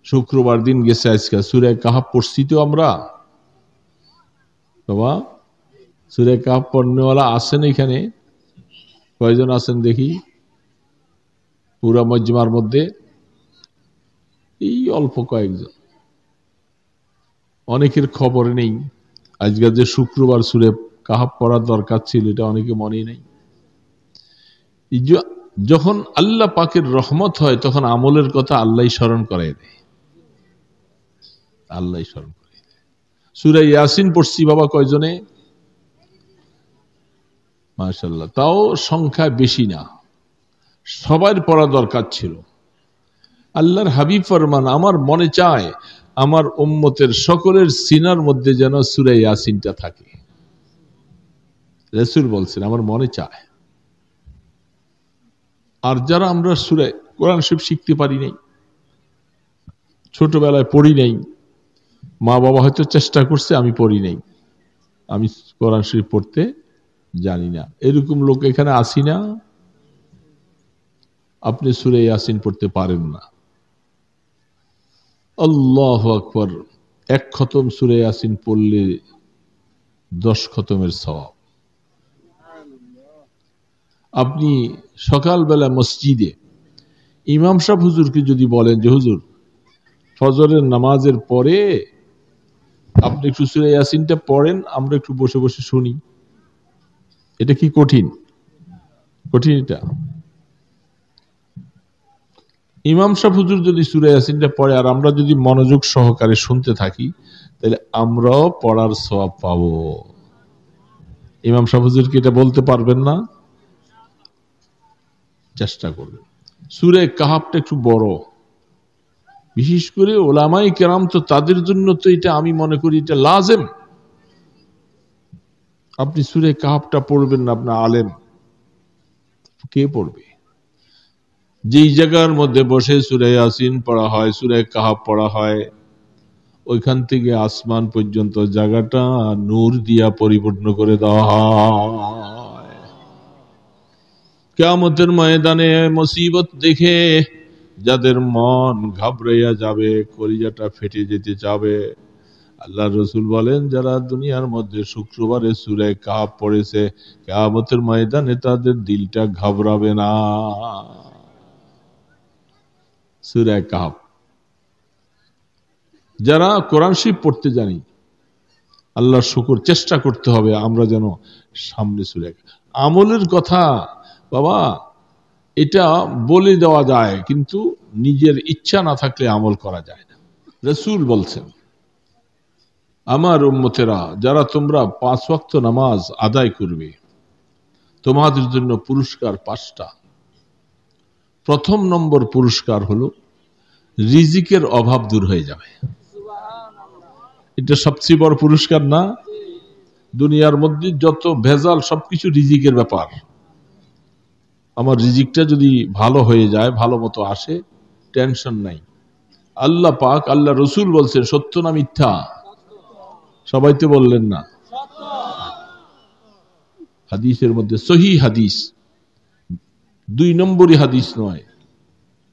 শুক্রবার দিন গেছে আজকে সূরা কাহাফ পড়ছি তো আমরা বাবা সূরা কাহাফ পড়নেওয়ালা আছেন এখানে কয়জন আছেন দেখি পুরা মজমার মধ্যে এই অল্প কয়েকজন অনেকের খবর নেই আজকে যে শুক্রবার সূরা কাহাফ পড়ার দরকার ছিল এটা অনেকে মনেই নেই যখন আল্লাহ পাকের রহমত হয় তখন আমলের কথা আল্লাহই স্মরণ করায় দেয় আল্লাহই স্মরণ করায় দেয় সূরা ইয়াসিন পড়ছি বাবা কয়জনে মাশাআল্লাহ তাও সংখ্যা বেশি না সবার পড়া দরকার ছিল আল্লাহর হাবিব ফরমান আমার মনে চায় আমার উম্মতের সকলের সিনার মধ্যে যেন সূরা ইয়াসিনটা থাকে রাসূল বলছেন আমার মনে চায় আর যারা আমরা সূরা কোরআন শরীফ শিখতে পারি নাই ছোটবেলায় পড়ি নাই মা বাবা হয়তো চেষ্টা করছে আমি পড়ি নাই আমি কোরআন শরীফ পড়তে জানি না এরকম লোক এখানে আসি না আপনি সূরা ইয়াসিন পড়তে পারেন না আল্লাহু আকবার এক খতম সূরা ইয়াসিন পড়লে 10 খতমের সওয়াব আপনি সকালবেলা মসজিদে ইমাম সাহেব হুজুরকে যদি বলেন যে হুজুর ফজরের নামাজের পরে আপনি একটু সূরা ইয়াসিনটা পড়েন আমরা একটু বসে বসে শুনি এটা কি কঠিন কঠিন এটা ইমাম সাহেব হুজুর যদি সূরা ইয়াসিনটা পড়ে আর আমরা যদি মনোযোগ সহকারে শুনতে থাকি তাহলে আমরাও পড়ার সওয়াব পাবো ইমাম সাহেব হুজুর কি এটা বলতে পারবেন না চেষ্টা করবেন সূরা কাহাফটা একটু বড় বিশেষ করে ওলামায়ে কেরাম তো তাদের জন্য তো এটা আমি মনে করি এটা লাজেম আপনি সূরা কাহাফটা পড়বেন না আপনার আলেম কে পড়বে যেই জায়গার মধ্যে বসে সূরা ইয়াসিন পড়া হয় সূরা কাহাফ পড়া হয় ওইখান থেকে আসমান পর্যন্ত জায়গাটা নূর দিয়া পরিপূর্ণ করে দেওয়া হয় কিয়ামতের ময়দানে মুসিবত দেখে যাদের মন ঘাবড়াইয়া যাবে কলিজাটা ফেটে যেতে যাবে আল্লাহর রাসূল বলেন যারা দুনিয়ার মধ্যে শুক্রবারে সূরা কাহাফ পড়েছে কিয়ামতের ময়দানে তাদের দিলটা ঘাবড়াবে না সূরা কাহাফ যারা কোরআন শরীফ পড়তে জানি আল্লাহর শুকর চেষ্টা করতে হবে আমরা যেন সামনে সূরা আমলের কথা বাবা এটা বলে দেওয়া যায় কিন্তু নিজের ইচ্ছা না থাকলে আমল করা যায় না রাসূল বলছেন আমার উম্মতেরা যারা তোমরা 5 ওয়াক্ত নামাজ আদায় করবে তোমাদের জন্য পুরস্কার 5টা প্রথম নম্বর পুরস্কার হলো রিজিকের অভাব দূর হয়ে যাবে এটা সবচেয়ে বড় পুরস্কার না দুনিয়ার মধ্যে যত ভেজাল সবকিছু রিজিকের ব্যাপার আমার রিজিকটা যদি ভালো হয়ে যায় ভালো মতো আসে টেনশন নাই আল্লাহ পাক আল্লাহ রাসূল বলছেন সত্য না মিথ্যা সবাই তো বললেন না হাদিসের মধ্যে সহিহ হাদিস 2 নম্বরই হাদিস নয়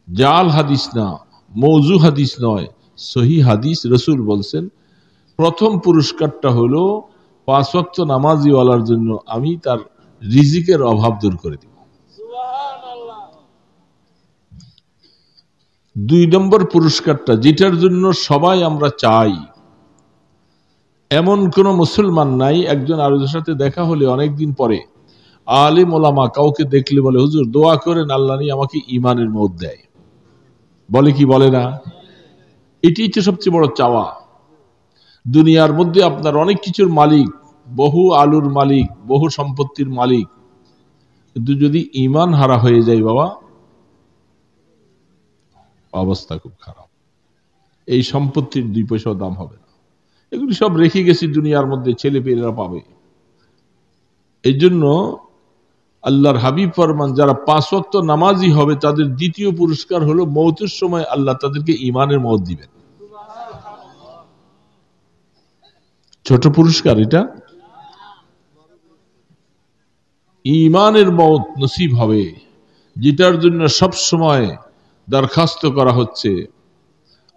জাল হাদিস না মওযু হাদিস নয় সহিহ হাদিস রাসূল বলছেন প্রথম পুরস্কারটা হলো 5 ওয়াক্ত নামাজি ওয়ালার জন্য আমি তার রিজিকের অভাব দূর করে দেব সুবহানাল্লাহ 2 নম্বর পুরস্কারটা যেটার জন্য সবাই আমরা চাই এমন কোন মুসলমান নাই একজন আরেকজনের সাথে দেখা হলে অনেকদিন পরে আলেম ওলামা কাউকে দেখলে বলে হুজুর দোয়া করেন আল্লাহ নিয়ে আমাকে ঈমানের মওত দেয় বলে কি বলে না এটাই তো সবচেয়ে বড় চাওয়া দুনিয়ার মধ্যে আপনার অনেক কিছুর মালিক বহু আলুর মালিক বহু সম্পত্তির মালিক কিন্তু যদি ঈমান হারা হয়ে যায় বাবা অবস্থা খুব খারাপ এই সম্পত্তির 2 পয়সাও দাম হবে না এগুলি সব রেখে গেছি দুনিয়ার মধ্যে ছেলে পেলেরা পাবে এই জন্য আল্লাহর হাবিব ফরমান যারা 5 ওয়াক্ত নামাজি হবে তাদের দ্বিতীয় পুরস্কার হলো মওতের সময় আল্লাহ তাদেরকে ঈমানের মওত দিবেন ছোট পুরস্কার এটা ঈমানের মওত নসিব হবে যেটার জন্য সব সময় দরখাস্ত করা হচ্ছে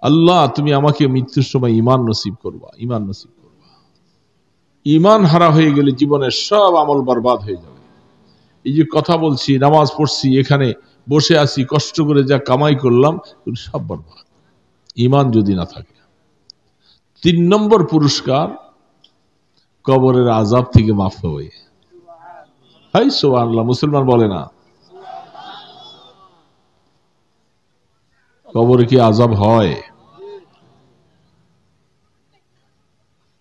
আল্লাহ তুমি আমাকে মৃত্যুর সময় ঈমান নসিব করবা, ঈমান নসিব করবা। ঈমান হারা হয়ে গেলে জীবনের সব আমল বরবাদ হয়ে যাবে। এই যে কথা বলছি, নামাজ পড়ছি, এখানে বসে আছি, কষ্ট করে যা কামাই করলাম সব বরবাদ, ঈমান যদি না থাকে। 3 নম্বর পুরস্কার, কবরের আযাব থেকে মাফ হবে। হাই সুবহানাল্লাহ, মুসলমান বলে না? কবরে কি আযাব হয়?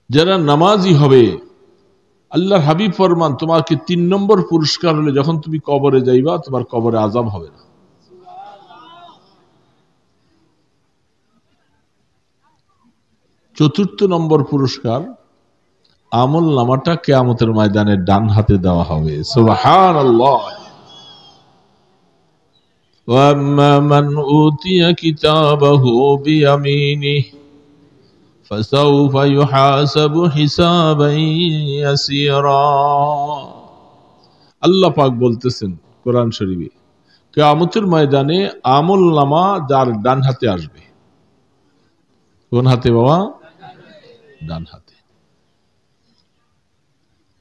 যারা নামাজি হবে, আল্লাহর হাবিব ফরমান তোমাকে 3 নম্বর পুরস্কার হলে যখন তুমি কবরে যাইবা তোমার কবরে আযাব হবে না। চতুর্থ নম্বর পুরস্কার, আমল নামাটা কিয়ামতের ময়দানে ডান হাতে দেওয়া হবে। সুবহানাল্লাহ। ওয়া আম্মা মান উতিয়া কিতাবাহু বিয়ামিনিহি ফাসাউফা ইউহাসাবু হিসাবান ইয়াসীরা। আল্লাহ পাক বলতেছেন কোরআন শরীফে, কিয়ামতের ময়দানে আমল নামা যার ডান হাতে আসবে। কোন হাতে বাবা? ডান হাতে।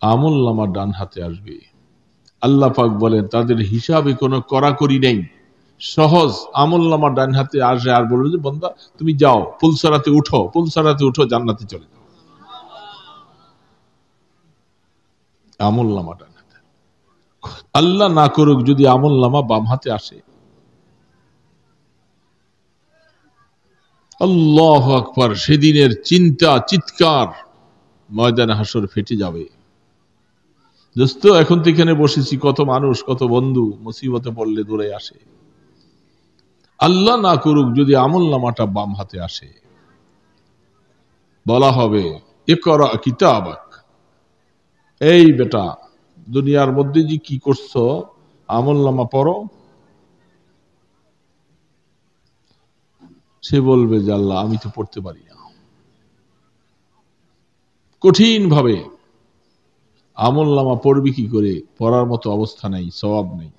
আমল নামা ডান হাতে আসবে। আল্লাহ পাক বলেন তাদের হিসাবে কোনো কড়াকড়ি নেই, সহজ। আমল নামা ডান হাতে আসে আর বলবে যে বান্দা তুমি যাও, ফুলসরাতে উঠো, ফুলসরাতে উঠো, জান্নাতে চলে যাও। আমল নামা ডান হাতে। আল্লাহ না করুক যদি আমল নামা বাম হাতে আসে, আল্লাহু আকবার, সেদিনের চিন্তা চিৎকার, ময়দানে হাসর ফেটে যাবে। দোস্ত, এখন তো এখানে বসেছি, কত মানুষ, কত বন্ধু মুসিবতে পড়লে দৌড়ে আসে। আল্লাহ না করুক যদি আমল নামাটা বাম হাতে আসে, বলা হবে ইকরা কিতাবাক, এই বেটা দুনিয়ার মধ্যে যে কি করছো আমল নামা পড়ো। সে বলবে যে আল্লাহ আমি তো পড়তে পারি না। কঠিন ভাবে আমল নামা পড়বি কি করে, পড়ার মতো অবস্থা নেই, সওয়াব নেই।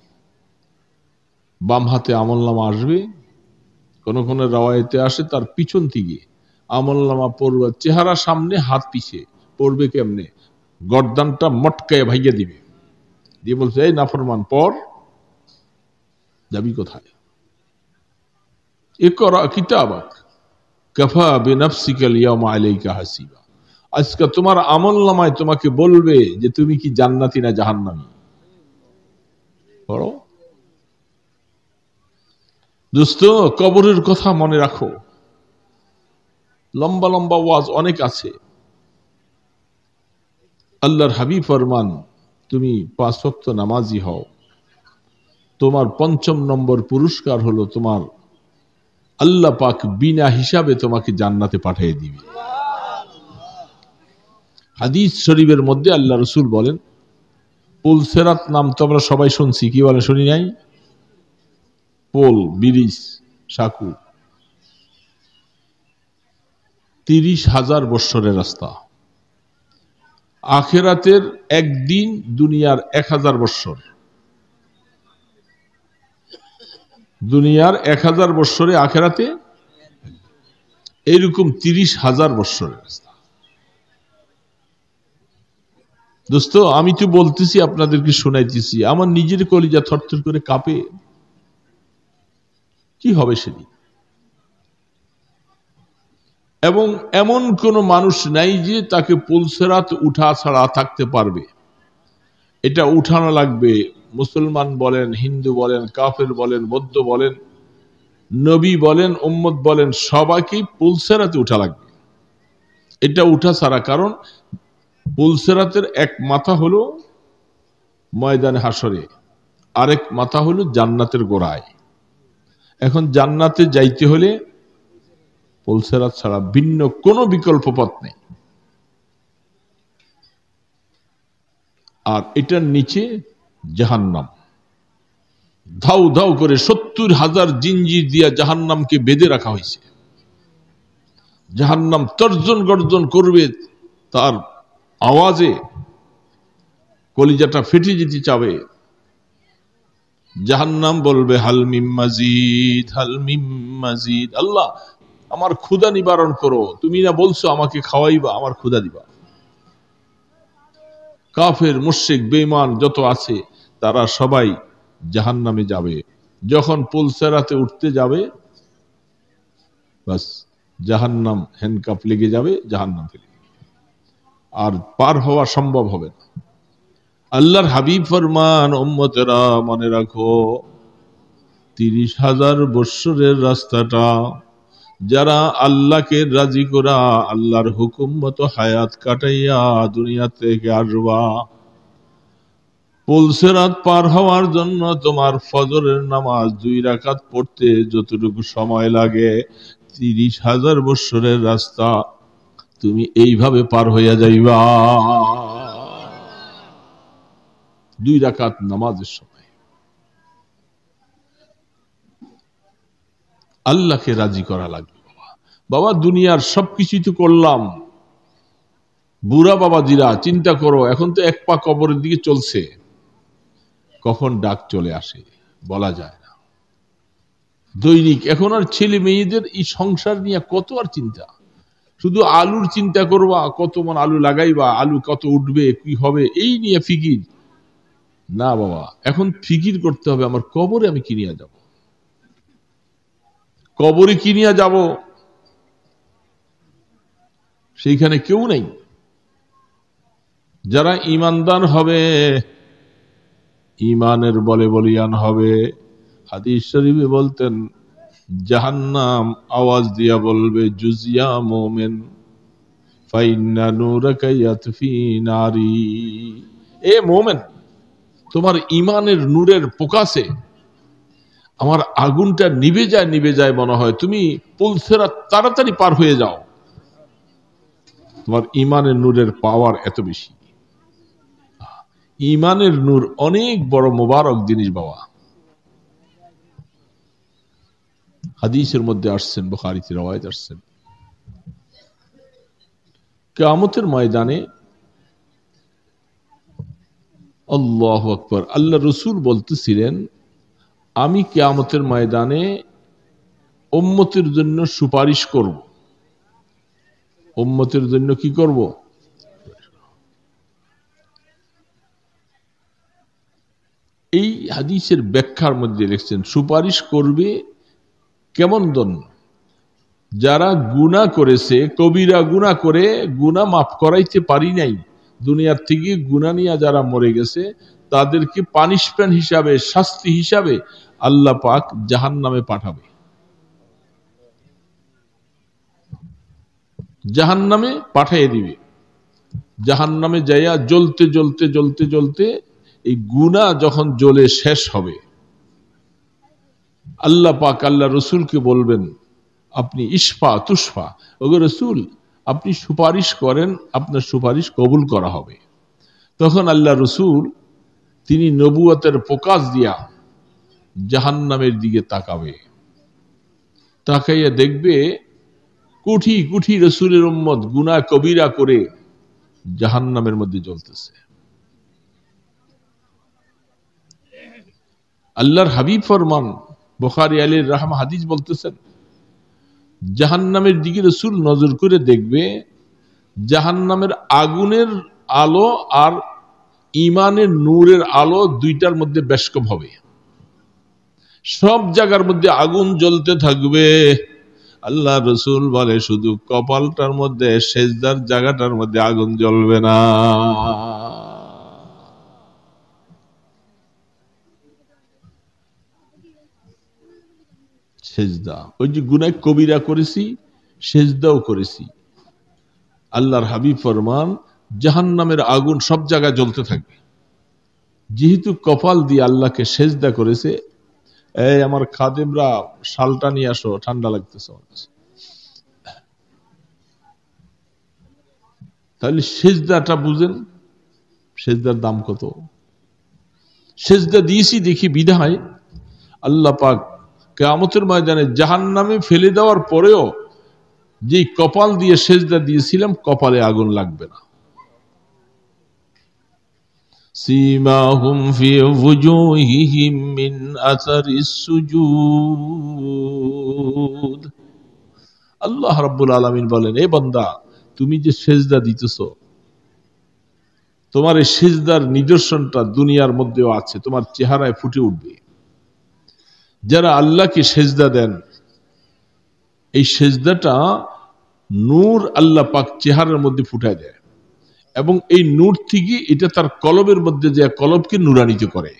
বাম হাতে আমল নামা আসবে, কোন কোন রাওয়ায়াতে আসে তার পিছন থেকে আমল নামা পড়বে, চেহারা সামনে হাত পিছে, পড়বে কেমনে, গর্দানটা মটকায় ভাইয়া দিবে, দিয়ে বলছে এই নাফরমান পড়, যাবি কোথায়? ইকরা কিতাবাক কাফা বিনাফসিকা আল-ইয়াওমা আলাইকা হাসিবা। আজকে তোমার আমল নামায় তোমাকে বলবে যে তুমি কি জান্নাতি না জাহান্নামী, পড়ো। দোস্ত, কবরের কথা মনে রাখো। লম্বা লম্বা ওয়াজ অনেক আছে। আল্লাহর হাবিব ফরমান তুমি 5 ওয়াক্ত নামাজি হও, তোমার 5ম নম্বর পুরস্কার হলো তোমার আল্লাহ পাক বিনা হিসাবে তোমাকে জান্নাতে পাঠিয়ে দিবে। হাদিস শরীফের মধ্যে আল্লাহ রাসূল বলেন, পুলসেরাত নাম তো আমরা সবাই শুনছি, কি বলে শুনি নাই? পোল, ব্রিজ, সাঁকু, 30,000 বৎসরের রাস্তা। আখিরাতের একদিন দুনিয়ার 1000 বৎসর। দুনিয়ার 1000 বৎসরে আখিরাতে এইরকম 30,000 বৎসরের রাস্তা। দোস্ত, আমি তো বলতেছি আপনাদেরকে শোনাইতেছি, আমার নিজের কলিজা থরথর করে কাঁপে। কি হবে সেদিন? এবং এমন কোন মানুষ নাই যে তাকে পুলসেরাত উঠা ছাড়া থাকতে পারবে। এটা উঠানো লাগবে, মুসলমান বলেন, হিন্দু বলেন, কাফের বলেন, বৌদ্ধ বলেন, নবী বলেন, উম্মত বলেন, সবাইকে পুলসেরাতে উঠা লাগবে। এটা উঠা ছাড়া, কারণ পুলসেরাতের এক মাথা হলো ময়দানে হাসরে, আরেক মাথা হলো জান্নাতের গোড়ায়। এখন জান্নাতে যাইতে হলে পুলসেরাত ছাড়া ভিন্ন কোনো বিকল্প পথ নেই। আর এটার নিচে জাহান্নাম, ধাউ ধাউ করে 70,000 জিঞ্জির দিয়া জাহান্নামকে বেঁধে রাখা হয়েছে। জাহান্নাম তর্জন গর্জন করবে, তার আওয়াজে কলিজাটা ফেটে যেতে চাবে। জাহান্নাম বলবে হাল মিম মাজিদ, হাল মিম মাজিদ, আল্লাহ আমার ক্ষুধা নিবারণ করো, তুমি না বলছো আমাকে খাওয়াইবা, আমার ক্ষুধা দিবা। কাফের মুশরিক বেঈমান যত আছে তারা সবাই জাহান্নামে যাবে। যখন পুলসেরাতে উঠতে যাবে, বাস জাহান্নাম হ্যান্ডকাপ লেগে যাবে, জাহান্নাম ফেলে আর পার হওয়া সম্ভব হবে না। আল্লাহর হাবিব ফরমান, উম্মতেরা মনে রাখো 30,000 বৎসরের রাস্তাটা যারা আল্লাহকে রাজি করা, আল্লাহর হুকুম মতো হায়াত কাটাইয়া দুনিয়া থেকে আসবা, পুলসিরাত পার হওয়ার জন্য তোমার ফজরের নামাজ 2 রাকাত পড়তে যতটুকু সময় লাগে, 30,000 বৎসরের রাস্তা তুমি এইভাবে পার হইয়া যাইবা 2 রাকাত নামাজের সময়। আল্লাহকে রাজি করা লাগবে। বাবা দুনিয়ার সবকিছু তো করলাম, বুড়া বাবাজিরা চিন্তা করো, এখন তো এক পা কবরের দিকে চলছে, কখন ডাক চলে আসে বলা যায় না। দৈনিক এখন আর ছেলে মেয়েদের এই সংসার নিয়ে কত আর চিন্তা, শুধু আলুর চিন্তা করবা, কত মন আলু লাগাইবা, আলু কত উঠবে, কি হবে, এই নিয়ে ফিকির না বাবা। এখন ফিকির করতে হবে আমার কবরে আমি কিনিয়া যাব, কবরে কিনিয়া যাব, সেইখানে কেউ নেই। যারা ঈমানদার হবে, ঈমানের বলে বলিয়ান হবে, হাদিস শরীফে বলতেন জাহান্নাম আওয়াজ দিয়া বলবে, জুজিয়া মুমিন ফাইন্না নূরাকা ইয়াতফি নারি। এ মুমিন, তোমার ঈমানের নূরের প্রকাশে আমার আগুনটা নিভে যায় মনে হয়, তুমি পুলসিরাত তাড়াতাড়ি পার হয়ে যাও। তোমার ঈমানের নূরের পাওয়ার এত বেশি। ঈমানের নূর অনেক বড় মোবারক জিনিস বাবা। হাদিসের মধ্যে আসছেন, বুখারীতে রওয়ায়াত আসছেন, কিয়ামতের ময়দানে আল্লাহু আকবার, আল্লাহ রাসূল বলতেছিলেন, আমি কিয়ামতের ময়দানে উম্মতের জন্য সুপারিশ করব। উম্মতের জন্য কি করব? এই হাদিসের ব্যাখ্যার মধ্যে লিখছেন, সুপারিশ করবে কেমন জন? যারা গুনাহ করেছে, কবিরা গুনাহ করে গুনাহ মাফ করাইতে পারি নাই, দুনিয়ার থেকে গুনাহ নিয়ে যারা মরে গেছে, তাদেরকে পানিশমেন্ট হিসাবে, শাস্তি হিসাবে আল্লাহ পাক জাহান্নামে পাঠাবে। জাহান্নামে পাঠিয়ে দিবে। জাহান্নামে যাইয়া জ্বলতে জ্বলতে জ্বলতে জ্বলতে এই গুনাহ যখন জ্বলে শেষ হবে, আল্লাহ পাক আল্লাহ রসুলকে বলবেন, আপনি ইশফা তুশফা, ওগো রসুল আপনি সুপারিশ করেন, আপনার সুপারিশ কবুল করা হবে। তখন আল্লাহ রসুল তিনি নবুয়তের প্রকাশ দিয়া জাহান্নামের দিকে তাকাবে, তাকাইয়া দেখবে কোটি কোটি রসুলের উম্মত গুনাহ কবিরা করে জাহান্নামের মধ্যে জ্বলতেছে। আল্লাহর হাবিব ফরমান, বুখারী আলাইহির রাহমা হাদিস বলতেছেন, জাহান্নামের দিকে রসুল নজর করে দেখবে, জাহান্নামের আগুনের আলো আর ঈমানের নূরের আলো দুইটার মধ্যে বেশ কম হবে। সব জায়গার মধ্যে আগুন জ্বলতে থাকবে। আল্লাহ রসুল বলে শুধু কপালটার মধ্যে, সেজদার জায়গাটার মধ্যে আগুন জ্বলবে না। সেজদা, ওই যে গুনাহ কবিরা করেছি, সেজদাও করেছি। আল্লাহর হাবিব ফরমান, জাহান্নামের আগুন সব জায়গায় জ্বলতে থাকবে। যেহেতু কপাল দিয়ে আল্লাহকে সেজদা করেছে, এই আমার খাদেমরা শালটা নিয়ে আসো, ঠান্ডা লাগতেছে। তাহলে সেজদাটা বুঝেন, সেজদার দাম কত। সেজদা দিয়েছি দেখি বিধায় আল্লাহ পাক কিয়ামতের ময়দানে জাহান্নামে ফেলে দেওয়ার পরেও যে কপাল দিয়ে সেজদা দিয়েছিলাম, কপালে আগুন লাগবে না। সীমাহুম ফি ওয়ুজুহিহিম মিন আসারিস সুজুদ। আল্লাহ রাব্বুল আলামিন বলেন, এ বান্দা, তুমি যে সেজদা দিতেছ, তোমার এই সেজদার নিদর্শনটা দুনিয়ার মধ্যেও আছে, তোমার চেহারায় ফুটে উঠবে। যারা আল্লাহকে সেজদা দেন, এই সেজদাটা নূর আল্লাহ পাক চেহারার মধ্যে ফুটায় দেয়, এবং এই নূর থেকে এটা তার কলবের মধ্যে যে কলবকে নূরান্বিত করে।